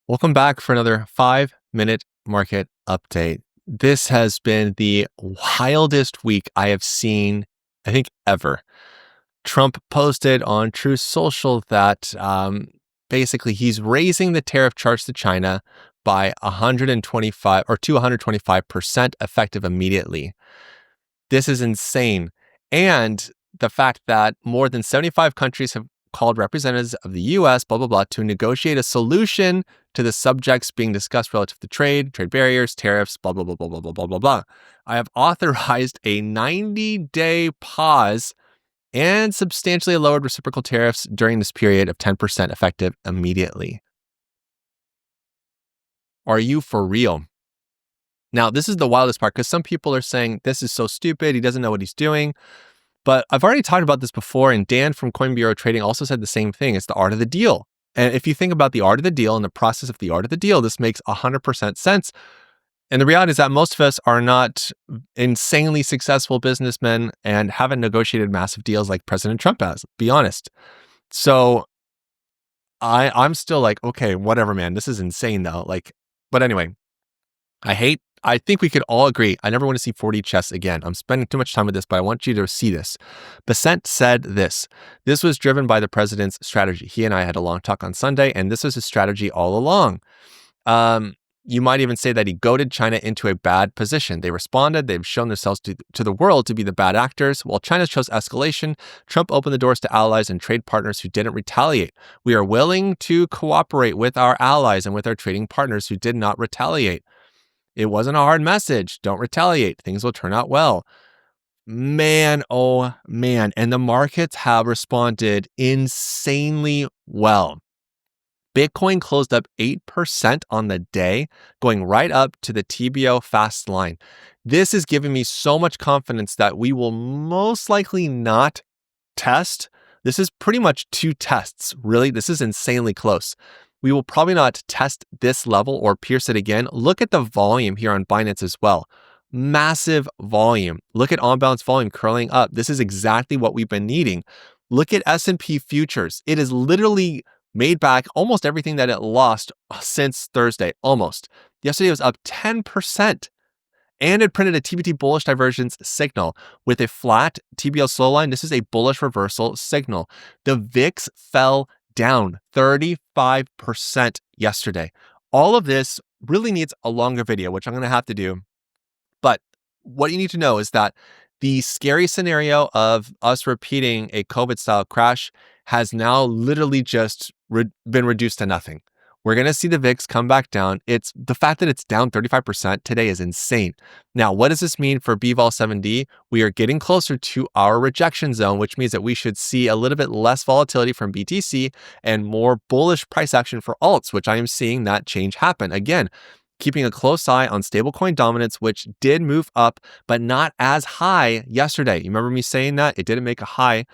Welcome back for another 5-minute market update. This has been the wildest week I have seen, I think, ever. Trump posted on Truth Social that basically he's raising the tariff charge to China by 125 or to 125% effective immediately. This is insane. And the fact that more than 75 countries have called representatives of the US, blah, blah, blah, to negotiate a solution to the subjects being discussed relative to trade barriers, tariffs, blah, blah, blah, blah, blah, blah, blah, blah, blah. I have authorized a 90-day pause and substantially lowered reciprocal tariffs during this period of 10% effective immediately. Are you for real? Now, this is the wildest part because some people are saying this is so stupid. He doesn't know what he's doing. But I've already talked about this before, and Dan from Coin Bureau Trading also said the same thing. It's the art of the deal. And if you think about the art of the deal and the process of the art of the deal, this makes 100% sense. And the reality is that most of us are not insanely successful businessmen and haven't negotiated massive deals like President Trump has, be honest. So I'm still like, okay, whatever, man. This is insane though. But anyway, I think we could all agree. I never want to see 4D chess again. I'm spending too much time with this, but I want you to see this. Besant said this. This was driven by the president's strategy. He and I had a long talk on Sunday, and this was his strategy all along. You might even say that he goaded China into a bad position. They responded. They've shown themselves to the world to be the bad actors. While China chose escalation, Trump opened the doors to allies and trade partners who didn't retaliate. We are willing to cooperate with our allies and with our trading partners who did not retaliate. It wasn't a hard message. Don't retaliate. Things will turn out well. Man, oh man. And the markets have responded insanely well. Bitcoin closed up 8% on the day, going right up to the TBO fast line. This is giving me so much confidence that we will most likely not test. This is pretty much 2 tests. Really, this is insanely close. We will probably not test this level or pierce it again. Look at the volume here on Binance as well. Massive volume. Look at on-balance volume curling up. This is exactly what we've been needing. Look at S&P futures. It has literally made back almost everything that it lost since Thursday, almost. Yesterday it was up 10%. And it printed a TBT bullish divergence signal with a flat TBL slow line. This is a bullish reversal signal. The VIX fell down 35% yesterday. All of this really needs a longer video, which I'm going to have to do. But what you need to know is that the scary scenario of us repeating a COVID-style crash has now literally just been reduced to nothing. We're going to see the VIX come back down. It's the fact that it's down 35% today is insane. Now, what does this mean for BVOL 7D? We are getting closer to our rejection zone, which means that we should see a little bit less volatility from BTC and more bullish price action for alts, which I am seeing that change happen. Again, keeping a close eye on stablecoin dominance, which did move up, but not as high yesterday. You remember me saying that? It didn't make a high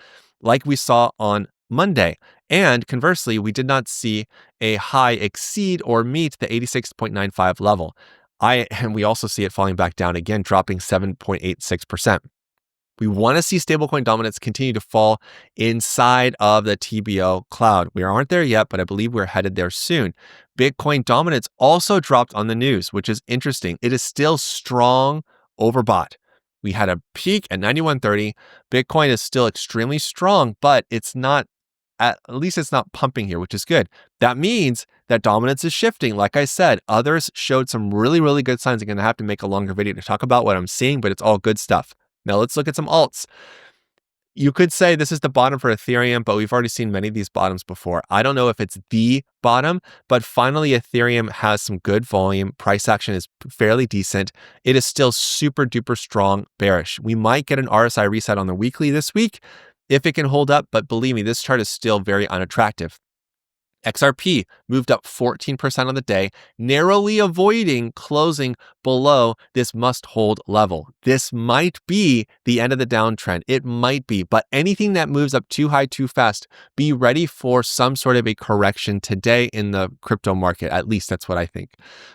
like we saw on Monday. And conversely, we did not see a high exceed or meet the 86.95 level. And we also see it falling back down again, dropping 7.86%. We want to see stablecoin dominance continue to fall inside of the TBO cloud. We aren't there yet, but I believe we're headed there soon. Bitcoin dominance also dropped on the news, which is interesting. It is still strong overbought. We had a peak at 91.30. Bitcoin is still extremely strong, but it's not, at least it's not pumping here, which is good. That means that dominance is shifting. Like I said, others showed some really, really good signs. I'm going to have to make a longer video to talk about what I'm seeing, but it's all good stuff. Now let's look at some alts. You could say this is the bottom for Ethereum, but we've already seen many of these bottoms before. I don't know if it's the bottom, but finally Ethereum has some good volume. Price action is fairly decent. It is still super duper strong bearish. We might get an RSI reset on the weekly this week if it can hold up, but believe me, this chart is still very unattractive. XRP moved up 14% on the day, narrowly avoiding closing below this must-hold level. This might be the end of the downtrend. It might be, but anything that moves up too high too fast, be ready for some sort of a correction today in the crypto market. At least that's what I think.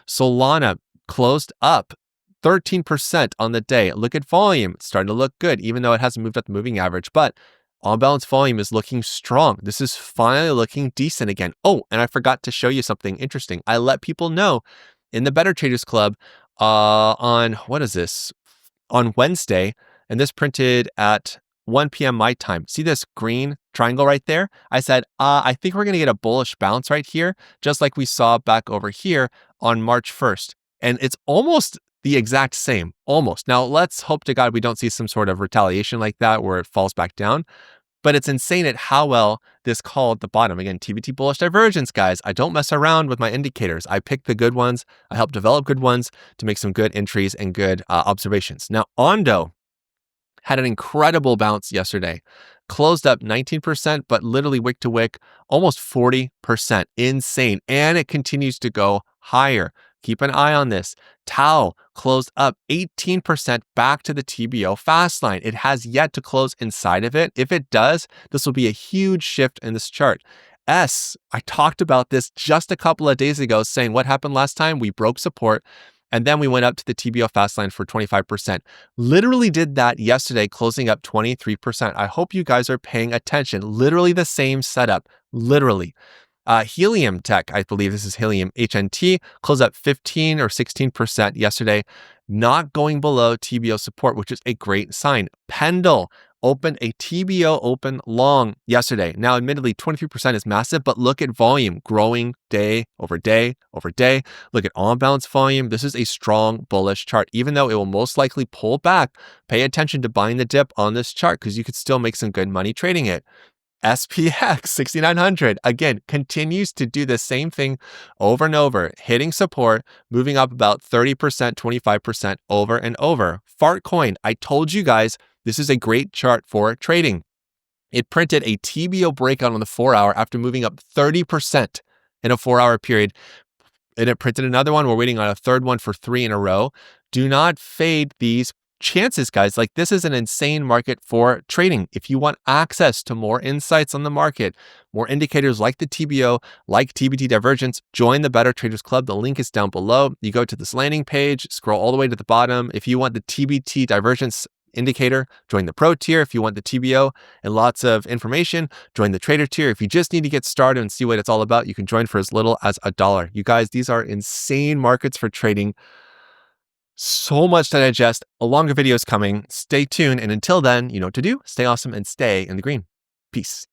Solana closed up 13% on the day. Look at volume. It's starting to look good, even though it hasn't moved up the moving average, but On balance volume is looking strong. This is finally looking decent again. Oh, and I forgot to show you something interesting. I let people know in the Better Traders Club on, what is this? On Wednesday, and this printed at 1 p.m. my time. See this green triangle right there? I said, I think we're going to get a bullish bounce right here, just like we saw back over here on March 1st. And it's almost the exact same, almost. Now, let's hope to God we don't see some sort of retaliation like that where it falls back down. But it's insane at how well this called the bottom. Again, TBT bullish divergence, guys. I don't mess around with my indicators. I pick the good ones. I help develop good ones to make some good entries and good observations. Now, Ondo had an incredible bounce yesterday. Closed up 19%, but literally wick to wick, almost 40%. Insane. And it continues to go higher. Keep an eye on this. Tau closed up 18% back to the TBO fast line. It has yet to close inside of it. If it does, this will be a huge shift in this chart. S, I talked about this just a couple of days ago, saying what happened last time? We broke support, and then we went up to the TBO fast line for 25%. Literally did that yesterday, closing up 23%. I hope you guys are paying attention. Literally the same setup. Literally. Helium Tech, I believe this is Helium HNT, closed up 15 or 16% yesterday, not going below TBO support, which is a great sign. Pendle opened a TBO open long yesterday. Now, admittedly, 23% is massive, but look at volume growing day over day over day. Look at on balance volume. This is a strong bullish chart. Even though it will most likely pull back, pay attention to buying the dip on this chart because you could still make some good money trading it. SPX 6900 again continues to do the same thing over and over, hitting support, moving up about 30%, 25% over and over. Fartcoin, I told you guys this is a great chart for trading. It printed a TBO breakout on the 4-hour after moving up 30% in a 4-hour period. And it printed another one. We're waiting on a third one for 3 in a row. Do not fade these chances, guys. Like, this is an insane market for trading. If you want access to more insights on the market, more indicators like the TBO, like TBT divergence, join the Better Traders Club. The link is down below. You go to this landing page, scroll all the way to the bottom. If you want the TBT divergence indicator, join the pro tier. If you want the TBO and lots of information, join the trader tier. If you just need to get started and see what it's all about, you can join for as little as $1. You guys, these are insane markets for trading. So much to digest. A longer video is coming. Stay tuned. And until then, you know what to do. Stay awesome and stay in the green. Peace.